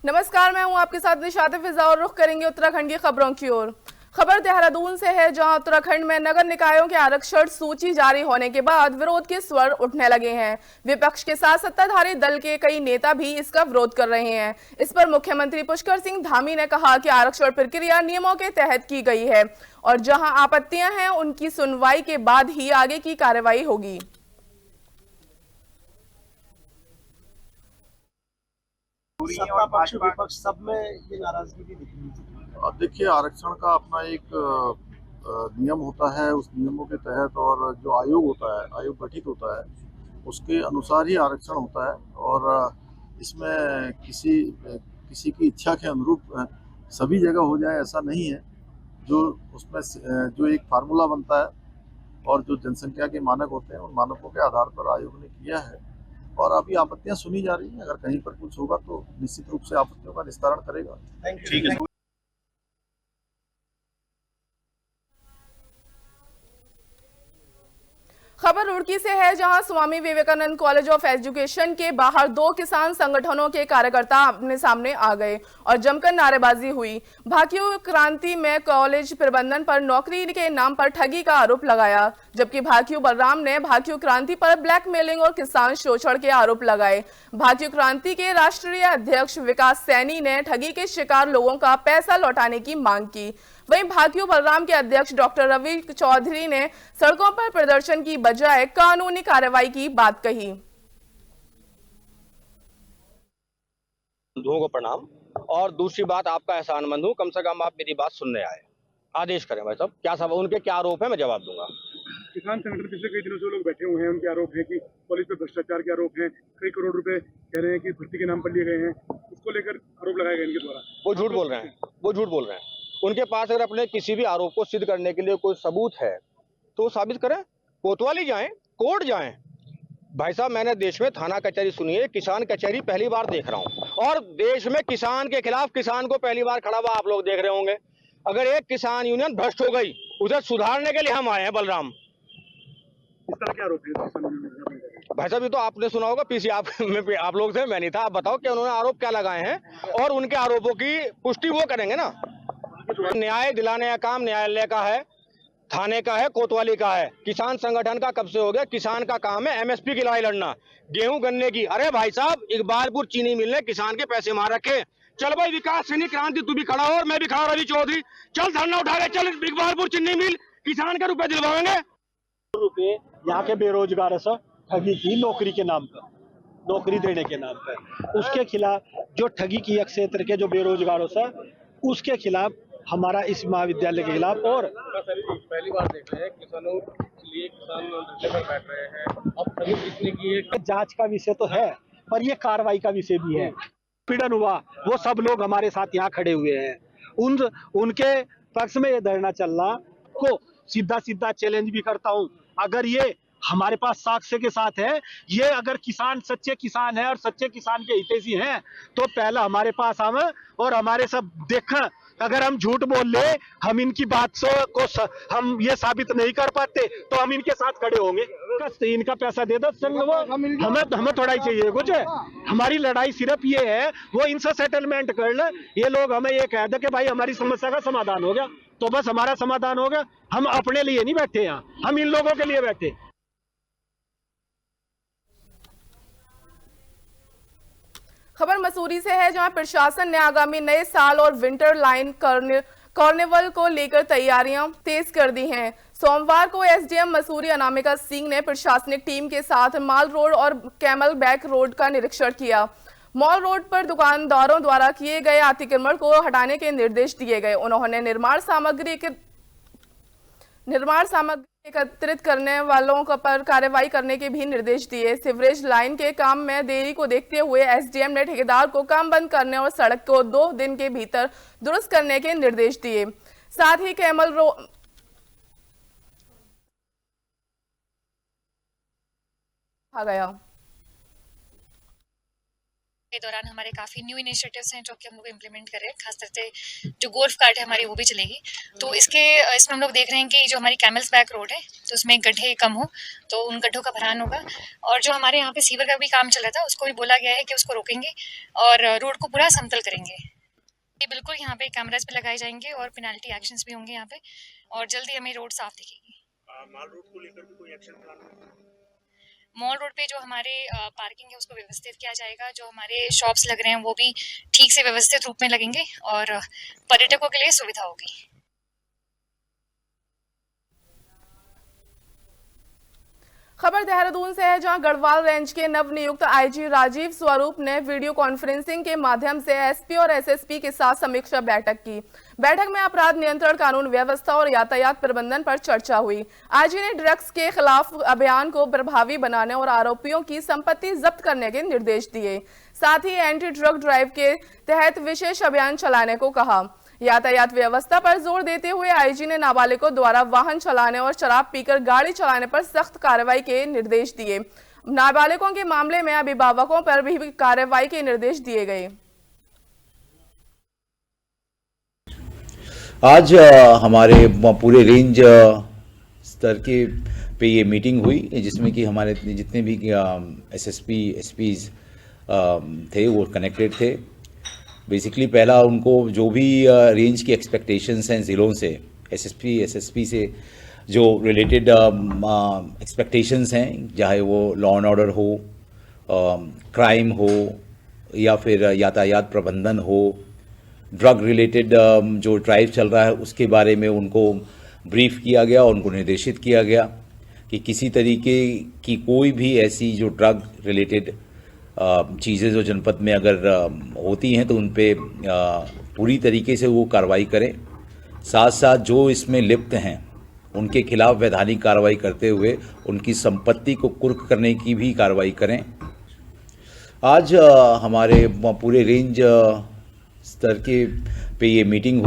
नमस्कार, मैं हूं आपके साथ निशात फिजा और रुख करेंगे उत्तराखंड की खबरों की ओर। खबर देहरादून से है, जहां उत्तराखंड में नगर निकायों के आरक्षण सूची जारी होने के बाद विरोध के स्वर उठने लगे हैं। विपक्ष के साथ सत्ताधारी दल के कई नेता भी इसका विरोध कर रहे हैं। इस पर मुख्यमंत्री पुष्कर सिंह धामी ने कहा कि आरक्षण प्रक्रिया नियमों के तहत की गई है और जहां आपत्तियां हैं उनकी सुनवाई के बाद ही आगे की कार्रवाई होगी। सत्ता पक्ष विपक्ष सब में ये नाराजगी भी दिख रही है। देखिए, आरक्षण का अपना एक नियम होता है। उस नियमों के तहत और जो आयोग होता है, आयोग गठित होता है, उसके अनुसार ही आरक्षण होता है। और इसमें किसी की इच्छा के अनुरूप सभी जगह हो जाए ऐसा नहीं है। जो उसमें जो एक फार्मूला बनता है और जो जनसंख्या के मानक होते हैं, उन मानकों के आधार पर आयोग ने किया है। और अभी आपत्तियां सुनी जा रही हैं। अगर कहीं पर कुछ होगा तो निश्चित रूप से आपत्तियों का निस्तारण करेगा। ठीक है। खबर रुड़की से है, जहां Swami Vivekananda college of education के बाहर दो किसान संगठनों के कार्यकर्ता अपने सामने आ गए और जमकर नारेबाजी हुई। भाकियू क्रांति में कॉलेज प्रबंधन पर नौकरी के नाम पर ठगी का आरोप लगाया, जबकि भाकियू बलराम ने भाकियू क्रांति पर ब्लैकमेलिंग और किसान शोषण के आरोप लगाए। भाकियू क्रांति के राष्ट्रीय अध्यक्ष विकास सैनी ने ठगी के शिकार लोगों का पैसा लौटाने की मांग की। वहीं भाकियू बलराम के अध्यक्ष डॉक्टर रवि चौधरी ने सड़कों पर प्रदर्शन की बजाय कानूनी कार्रवाई की बात कही। बंधुओं को प्रणाम। और दूसरी बात, आपका एहसानमंद हूं, कम से कम आप मेरी बात सुनने आए। आदेश करें भाई साहब, क्या सब उनके क्या आरोप है, मैं जवाब दूंगा। किसान संगठन पिछले कई दिनों से लोग बैठे हुए हैं, उनके आरोप है कि पुलिस पे भ्रष्टाचार के आरोप हैं, कई करोड़ रुपए कह रहे हैं कि भर्ती के नाम पर लिए गए हैं। उसको लेकर आरोप लगाए गए इनके द्वारा। वो झूठ बोल रहे हैं, वो झूठ बोल रहे हैं। उनके पास अगर अपने किसी भी आरोप को सिद्ध करने के लिए कोई सबूत है तो साबित करें, कोतवाली जाएं, कोर्ट जाएं। भाई साहब, मैंने देश में थाना कचहरी सुनी है, किसान कचहरी पहली बार देख रहा हूं। और देश में किसान के खिलाफ किसान को पहली बार खड़ा हुआ आप लोग देख रहे होंगे। अगर एक किसान यूनियन भ्रष्ट हो गई, उसे सुधारने के लिए हम आए हैं बलराम। इस तरह के आरोप है भाई साहब, ये तो आपने सुना होगा पीसी आप लोग से, मैं नहीं था। आप बताओ कि उन्होंने आरोप क्या लगाए हैं और उनके आरोपों की पुष्टि वो करेंगे ना। न्याय दिलाने का काम न्यायालय का है, थाने का है, कोतवाली का है। किसान संगठन का कब से हो गया? किसान का काम है एमएसपी की लड़ाई लड़ना, गेहूं गन्ने की। अरे भाई साहब, इकबालपुर चीनी मिल ने किसान के पैसे मार रखे। चल भाई विकास सैनी क्रांति, तू भी खड़ा हो और मैं भी खड़ा, रवि चौधरी, चल धरना उठा के चल, इकबालपुर चीनी मिल किसान के रुपए दिलवाएंगे। रुपए यहाँ के बेरोजगार से ठगी की नौकरी के नाम पर, नौकरी देने के नाम पर, उसके खिलाफ जो ठगी की क्षेत्र के जो बेरोजगारों से, उसके खिलाफ हमारा इस महाविद्यालय के खिलाफ। और पहली बार देख रहे हैं किसानों के लिए, किसान धरने पर बैठ रहे हैं। अब ठगी किसने की है? जांच का विषय तो है, पर ये कार्रवाई का विषय भी है। पीड़न हुआ, वो सब लोग हमारे साथ यहाँ खड़े हुए हैं। उनके पक्ष में ये धरना चलना को सीधा सीधा चैलेंज भी करता हूँ। अगर ये हमारे पास साक्ष्य के साथ है, ये अगर किसान सच्चे किसान है और सच्चे किसान के हितैषी हैं, तो पहला हमारे पास आवे और हमारे सब देखें। अगर हम झूठ बोल ले, हम इनकी बात को हम ये साबित नहीं कर पाते, तो हम इनके साथ खड़े होंगे। इनका पैसा दे दो संग, वो हमें थोड़ा ही चाहिए कुछ। हमारी लड़ाई सिर्फ ये है, वो इनसे सेटलमेंट कर ले। ये लोग हमें ये कह दे कि भाई हमारी समस्या का समाधान हो गया, तो बस हमारा समाधान हो गया। हम अपने लिए नहीं बैठे यहाँ, हम इन लोगों के लिए बैठे। खबर मसूरी से है, जहां प्रशासन ने आगामी नए साल और विंटर लाइन कार्निवल को लेकर तैयारियां तेज कर दी हैं। सोमवार को एसडीएम मसूरी अनामिका सिंह ने प्रशासनिक टीम के साथ माल रोड और कैमल बैक रोड का निरीक्षण किया। मॉल रोड पर दुकानदारों द्वारा किए गए अतिक्रमण को हटाने के निर्देश दिए गए। उन्होंने निर्माण सामग्री एकत्रित करने वालों पर कार्रवाई करने के भी निर्देश दिए। सीवरेज लाइन के काम में देरी को देखते हुए एसडीएम ने ठेकेदार को काम बंद करने और सड़क को 2 दिन के भीतर दुरुस्त करने के निर्देश दिए। साथ ही कैमल रोड आ गया। के दौरान हमारे काफ़ी न्यू इनिशिएटिव्स हैं जो कि हम लोग इम्प्लीमेंट कर रहे हैं। खासतौर से जो गोल्फ कार्ट है हमारी वो भी चलेगी। तो इसमें हम लोग देख रहे हैं कि जो हमारी कैमल्स बैक रोड है तो उसमें गड्ढे कम हो, तो उन गड्ढों का भरान होगा। और जो हमारे यहाँ पे सीवर का भी काम चल रहा था उसको भी बोला गया है कि उसको रोकेंगे और रोड को पूरा समतल करेंगे। ये बिल्कुल यहाँ पे कैमरास भी लगाए जाएंगे और पेनाल्टी एक्शंस भी होंगे यहाँ पे, और जल्दी हमें रोड साफ दिखेगी। माल रोड को लेकर कोई एक्शन प्लान? मॉल रोड पे जो हमारे पार्किंग है उसको व्यवस्थित किया जाएगा। जो हमारे शॉप्स लग रहे हैं वो भी ठीक से व्यवस्थित रूप में लगेंगे और पर्यटकों के लिए सुविधा होगी। खबर देहरादून से है, जहां गढ़वाल रेंज के नवनियुक्त आईजी राजीव स्वरूप ने वीडियो कॉन्फ्रेंसिंग के माध्यम से एसपी और एसएसपी के साथ समीक्षा बैठक की। बैठक में अपराध नियंत्रण, कानून व्यवस्था और यातायात प्रबंधन पर चर्चा हुई। आईजी ने ड्रग्स के खिलाफ अभियान को प्रभावी बनाने और आरोपियों की संपत्ति जब्त करने के निर्देश दिए। साथ ही एंटी ड्रग ड्राइव के तहत विशेष अभियान चलाने को कहा। यातायात व्यवस्था पर जोर देते हुए आईजी ने नाबालिगों द्वारा वाहन चलाने और शराब पीकर गाड़ी चलाने पर सख्त कार्रवाई के निर्देश दिए। नाबालिगों के मामले में अभिभावकों पर भी कार्रवाई के निर्देश दिए गए। आज हमारे पूरे रेंज स्तर के पे ये मीटिंग हुई, जिसमें कि हमारे जितने भी एसएसपी एसपीज थे वो कनेक्टेड थे। बेसिकली पहला उनको जो भी रेंज की एक्सपेक्टेशंस हैं ज़िलों से, एसएसपी एसएसपी से जो रिलेटेड एक्सपेक्टेशंस हैं, चाहे वो लॉ एंड ऑर्डर हो, क्राइम हो या फिर यातायात प्रबंधन हो, ड्रग रिलेटेड जो ड्राइव चल रहा है उसके बारे में उनको ब्रीफ किया गया और उनको निर्देशित किया गया कि किसी तरीके की कोई भी ऐसी जो ड्रग रिलेटेड चीज़ें जो जनपद में अगर होती हैं तो उन पे पूरी तरीके से वो कार्रवाई करें। साथ साथ जो इसमें लिप्त हैं उनके खिलाफ वैधानिक कार्रवाई करते हुए उनकी संपत्ति को कुर्क करने की भी कार्रवाई करें। आज हमारे पूरे रेंज स्तर के पे ये मीटिंग हुई।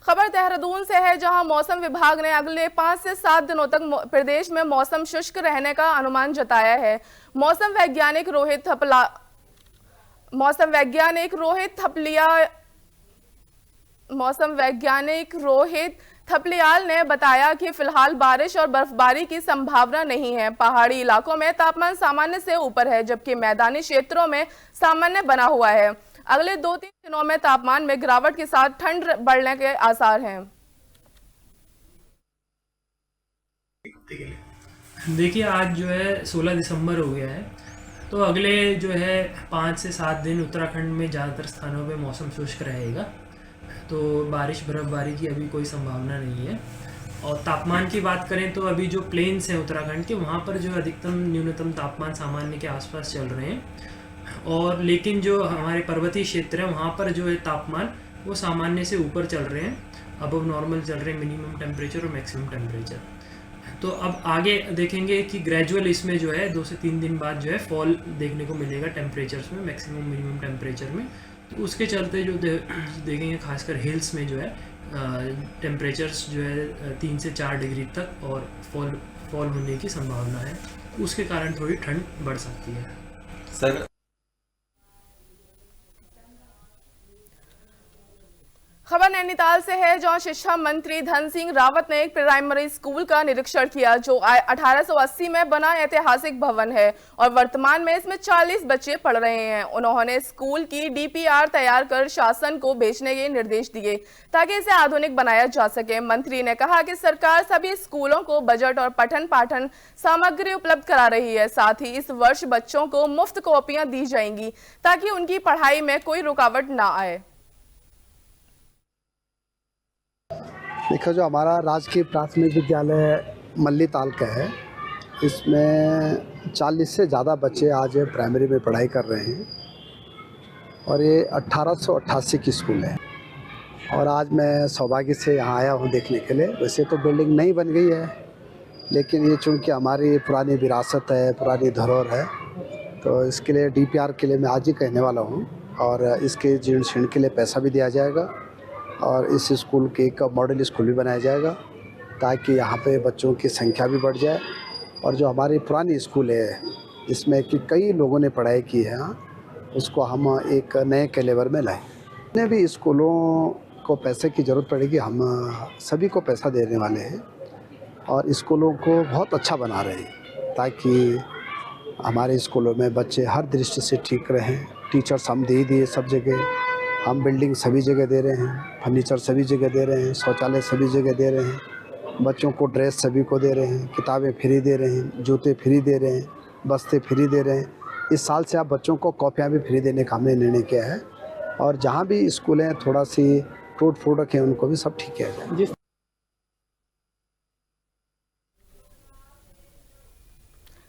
खबर देहरादून से है, जहां मौसम विभाग ने अगले 5 से 7 दिनों तक प्रदेश में मौसम शुष्क रहने का अनुमान जताया है। मौसम वैज्ञानिक रोहित थपलियाल ने बताया कि फिलहाल बारिश और बर्फबारी की संभावना नहीं है। पहाड़ी इलाकों में तापमान सामान्य से ऊपर है, जबकि मैदानी क्षेत्रों में सामान्य बना हुआ है। अगले 2-3 दिनों में तापमान में गिरावट के साथ ठंड बढ़ने के आसार हैं। देखिए, आज जो है 16 दिसंबर हो गया है, तो अगले जो है 5 से 7 दिन उत्तराखंड में ज़्यादातर स्थानों पे मौसम शुष्क रहेगा। तो बारिश बर्फबारी की अभी कोई संभावना नहीं है। और तापमान की बात करें तो अभी जो प्लेन्स हैं उत्तराखंड के, वहाँ पर जो अधिकतम न्यूनतम तापमान सामान्य के आसपास चल रहे हैं, और लेकिन जो हमारे पर्वतीय क्षेत्र है वहाँ पर जो है तापमान वो सामान्य से ऊपर चल रहे हैं, अबव नॉर्मल चल रहे हैं मिनिमम टेम्परेचर और मैक्सिमम टेम्परेचर। तो अब आगे देखेंगे कि ग्रेजुअल इसमें जो है 2 से 3 दिन बाद जो है फॉल देखने को मिलेगा टेम्परेचर्स में, मैक्सिमम मिनिमम टेम्परेचर में। तो उसके चलते जो देखेंगे खासकर हिल्स में जो है टेम्परेचर्स जो है 3 से 4 डिग्री तक और फॉल होने की संभावना है। उसके कारण थोड़ी ठंड बढ़ सकती है। सर, खबर नैनीताल से है, जहां शिक्षा मंत्री धन सिंह रावत ने एक प्राइमरी स्कूल का निरीक्षण किया, जो 1880 में बना ऐतिहासिक भवन है और वर्तमान में इसमें 40 बच्चे पढ़ रहे हैं। उन्होंने स्कूल की डीपीआर तैयार कर शासन को भेजने के निर्देश दिए ताकि इसे आधुनिक बनाया जा सके। मंत्री ने कहा कि सरकार सभी स्कूलों को बजट और पठन पाठन सामग्री उपलब्ध करा रही है। साथ ही इस वर्ष बच्चों को मुफ्त कॉपियां दी जाएंगी ताकि उनकी पढ़ाई में कोई रुकावट ना आए। देखो, जो हमारा राजकीय प्राथमिक विद्यालय मल्लीताल का है, इसमें 40 से ज़्यादा बच्चे आज प्राइमरी में पढ़ाई कर रहे हैं और ये 1888 की स्कूल है। और आज मैं सौभाग्य से यहाँ आया हूँ देखने के लिए। वैसे तो बिल्डिंग नहीं बन गई है, लेकिन ये चूँकि हमारी पुरानी विरासत है, पुरानी धरोहर है, तो इसके लिए डीपीआर के लिए मैं आज ही कहने वाला हूँ और इसके जीर्ण शीर्ण के लिए पैसा भी दिया जाएगा और इस स्कूल के एक मॉडल स्कूल भी बनाया जाएगा ताकि यहाँ पे बच्चों की संख्या भी बढ़ जाए और जो हमारी पुरानी स्कूल है इसमें कि कई लोगों ने पढ़ाई की है उसको हम एक नए कैलेबर में लाएं। जितने भी स्कूलों को पैसे की ज़रूरत पड़ेगी हम सभी को पैसा देने वाले हैं और स्कूलों को बहुत अच्छा बना रहे हैं ताकि हमारे स्कूलों में बच्चे हर दृष्टि से ठीक रहें। टीचर्स हम दे दिए सब जगह, हम बिल्डिंग सभी जगह दे रहे हैं, फर्नीचर सभी जगह दे रहे हैं, शौचालय सभी जगह दे रहे हैं, बच्चों को ड्रेस सभी को दे रहे हैं, किताबें फ्री दे रहे हैं, जूते फ्री दे रहे हैं, बस्ते फ्री दे रहे हैं। इस साल से आप बच्चों को कॉपियाँ भी फ्री देने का हमने निर्णय किया है और जहाँ भी स्कूलें थोड़ा सी टूट फूट रखे हैं उनको भी सब ठीक किया जाए।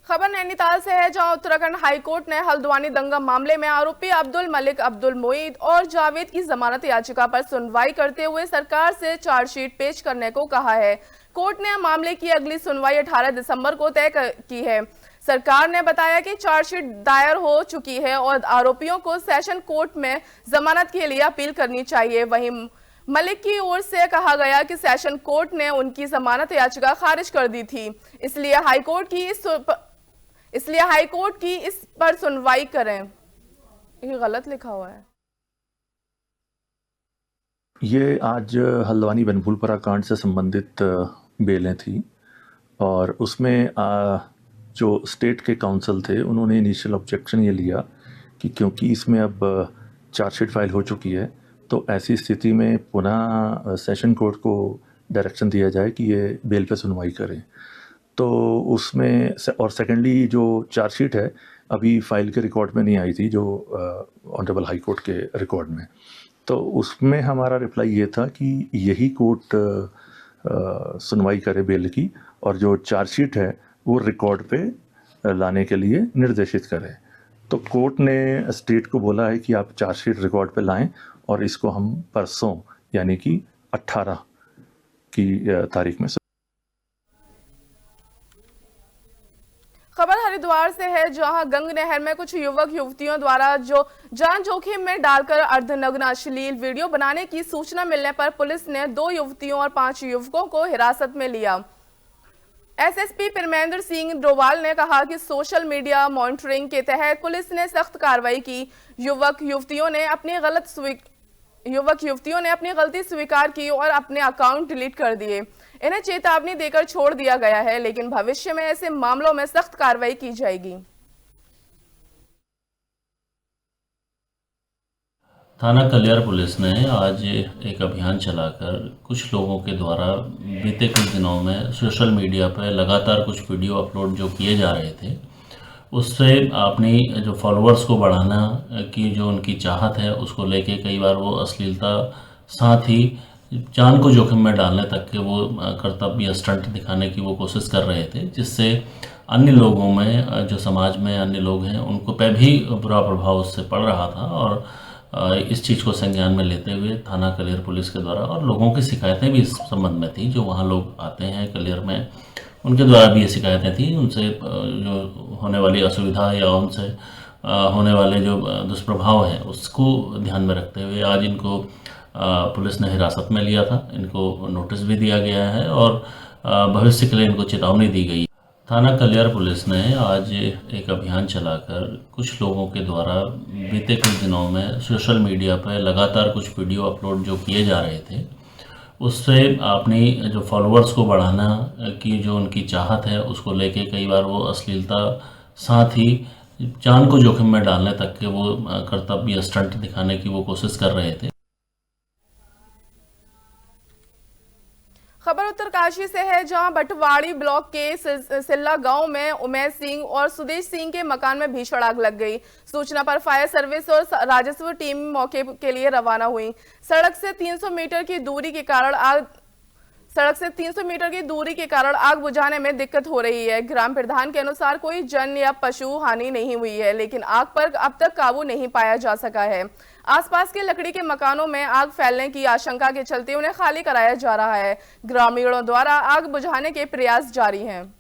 खबर नैनीताल से है, जहां उत्तराखंड हाईकोर्ट ने हल्द्वानी दंगा मामले में आरोपी अब्दुल मलिक, अब्दुल मोईद और जावेद की जमानत याचिका पर सुनवाई करते हुए सरकार से चार्जशीट पेश करने को कहा है। कोर्ट ने मामले की अगली सुनवाई 18 दिसंबर को तय की है। सरकार ने बताया कि चार्जशीट दायर हो चुकी है और आरोपियों को सेशन कोर्ट में जमानत के लिए अपील करनी चाहिए। वहीं मलिक की ओर से कहा गया कि सेशन कोर्ट ने उनकी जमानत याचिका खारिज कर दी थी, इसलिए हाईकोर्ट की इस पर सुनवाई करें। ये गलत लिखा हुआ है। ये आज हल्द्वानी बनभूलपुरा कांड से संबंधित बेलें थी और उसमें जो स्टेट के काउंसिल थे उन्होंने इनिशियल ऑब्जेक्शन ये लिया कि क्योंकि इसमें अब चार्जशीट फाइल हो चुकी है तो ऐसी स्थिति में पुनः सेशन कोर्ट को डायरेक्शन दिया जाए कि ये बेल पे सुनवाई करें। तो उसमें और सेकेंडली जो चार्जशीट है अभी फाइल के रिकॉर्ड में नहीं आई थी, जो ऑनरेबल हाई कोर्ट के रिकॉर्ड में, तो उसमें हमारा रिप्लाई ये था कि यही कोर्ट सुनवाई करे बेल की और जो चार्जशीट है वो रिकॉर्ड पे लाने के लिए निर्देशित करे। तो कोर्ट ने स्टेट को बोला है कि आप चार्जशीट रिकॉर्ड पे लाएं और इसको हम परसों यानी कि 18 की तारीख में। खबर हरिद्वार से है, जहां गंग नहर में कुछ युवक युवतियों द्वारा जो जान जोखिम में डालकर अर्धनग्न अश्लील वीडियो बनाने की सूचना मिलने पर पुलिस ने 2 युवतियों और 5 युवकों को हिरासत में लिया। एसएसपी परमेंद्र सिंह डोवाल ने कहा कि सोशल मीडिया मॉनिटरिंग के तहत पुलिस ने सख्त कार्रवाई की। युवक युवतियों ने अपनी गलती स्वीकार की और अपने अकाउंट डिलीट कर दिए। इन्हें चेतावनी देकर छोड़ दिया गया है, लेकिन भविष्य में ऐसे मामलों में सख्त कार्रवाई की जाएगी। थाना कलियार पुलिस ने आज एक अभियान चलाकर कुछ लोगों के द्वारा बीते कुछ दिनों में सोशल मीडिया पर लगातार कुछ वीडियो अपलोड जो किए जा रहे थे, उससे अपनी जो फॉलोअर्स को बढ़ाना की जो उनकी चाहत है उसको लेके कई बार वो अश्लीलता, साथ ही जान को जोखिम में डालने तक के वो करतब या स्टंट दिखाने की वो कोशिश कर रहे थे, जिससे अन्य लोगों में, जो समाज में अन्य लोग हैं, उनको पे भी बुरा प्रभाव उससे पड़ रहा था। और इस चीज़ को संज्ञान में लेते हुए थाना कलियर पुलिस के द्वारा, और लोगों की शिकायतें भी इस संबंध में थी, जो वहाँ लोग आते हैं कलियर में, उनके द्वारा भी ये शिकायतें थी, उनसे जो होने वाली असुविधा या उनसे होने वाले जो दुष्प्रभाव हैं उसको ध्यान में रखते हुए आज इनको पुलिस ने हिरासत में लिया था। इनको नोटिस भी दिया गया है और भविष्य के लिए इनको चेतावनी दी गई। थाना कलियार पुलिस ने आज एक अभियान चलाकर कुछ लोगों के द्वारा बीते कुछ दिनों में सोशल मीडिया पर लगातार कुछ वीडियो अपलोड जो किए जा रहे थे, उससे अपनी जो फॉलोअर्स को बढ़ाना की जो उनकी चाहत है उसको लेके कई बार वो अश्लीलता, साथ ही जान को जोखिम में डालने तक के वो करतब या स्टंट दिखाने की वो कोशिश कर रहे थे। खबर उत्तरकाशी से है, जहां बटवाड़ी ब्लॉक के सिल्ला गांव में उमेश सिंह और सुदेश सिंह के मकान में भीषण आग लग गई। सूचना पर फायर सर्विस और राजस्व टीम मौके के लिए रवाना हुई। सड़क से 300 मीटर की दूरी के कारण आग बुझाने में दिक्कत हो रही है। ग्राम प्रधान के अनुसार कोई जन या पशु हानि नहीं हुई है, लेकिन आग पर अब तक काबू नहीं पाया जा सका है। आसपास के लकड़ी के मकानों में आग फैलने की आशंका के चलते उन्हें खाली कराया जा रहा है। ग्रामीणों द्वारा आग बुझाने के प्रयास जारी हैं।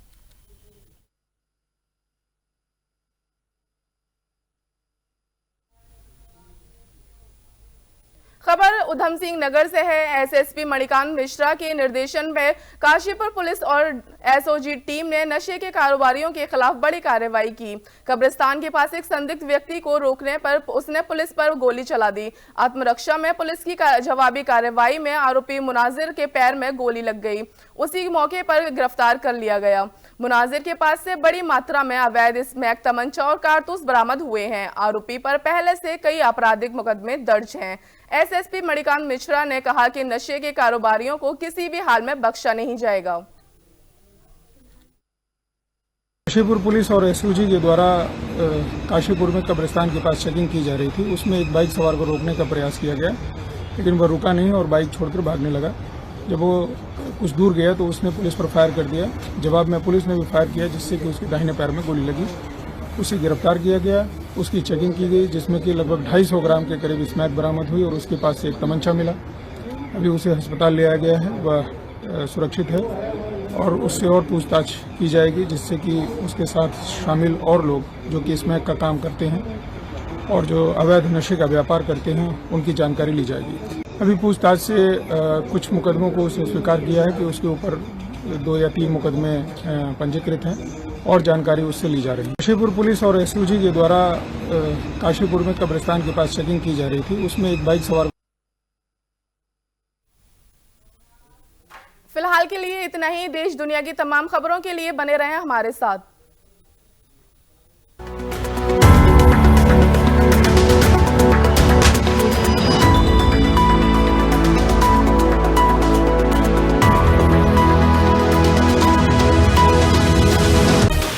खबर उधम सिंह नगर से है। एसएसपी मणिकांत मिश्रा के निर्देशन में काशीपुर पुलिस और एसओजी टीम ने नशे के कारोबारियों के खिलाफ बड़ी कार्रवाई की। कब्रिस्तान के पास एक संदिग्ध व्यक्ति को रोकने पर उसने पुलिस पर गोली चला दी। आत्मरक्षा में पुलिस की जवाबी कार्रवाई में आरोपी मुनाजिर के पैर में गोली लग गई। उसी मौके पर गिरफ्तार कर लिया गया। मुनाजिर के पास से बड़ी मात्रा में अवैध स्मैक, तमंचा और कारतूस बरामद हुए हैं। आरोपी पर पहले से कई आपराधिक मुकदमे दर्ज हैं। एसएसपी मणिकांत मिश्रा ने कहा कि नशे के कारोबारियों को किसी भी हाल में बख्शा नहीं जाएगा। काशीपुर पुलिस और एसओजी के द्वारा काशीपुर में कब्रिस्तान के पास चेकिंग की जा रही थी। उसमें एक बाइक सवार को रोकने का प्रयास किया गया, लेकिन वह रुका नहीं और बाइक छोड़कर भागने लगा। जब वो कुछ दूर गया तो उसने पुलिस पर फायर कर दिया। जवाब में पुलिस ने भी फायर किया, जिससे कि उसके दाहिने पैर में गोली लगी। उसे गिरफ्तार किया गया, उसकी चेकिंग की गई, जिसमें कि लगभग 250 ग्राम के करीब स्मैक बरामद हुई और उसके पास से एक तमंचा मिला। अभी उसे अस्पताल ले आया गया है, वह सुरक्षित है और उससे और पूछताछ की जाएगी, जिससे कि उसके साथ शामिल और लोग जो कि स्मैक का काम करते हैं और जो अवैध नशे का व्यापार करते हैं उनकी जानकारी ली जाएगी। अभी पूछताछ से कुछ मुकदमों को उसने स्वीकार किया है कि उसके ऊपर 2 या 3 मुकदमे पंजीकृत हैं और जानकारी उससे ली जा रही है। काशीपुर पुलिस और एसओजी के द्वारा काशीपुर में कब्रिस्तान के पास चेकिंग की जा रही थी। उसमें एक बाइक सवार। फिलहाल के लिए इतना ही। देश दुनिया की तमाम खबरों के लिए बने रहें हमारे साथ।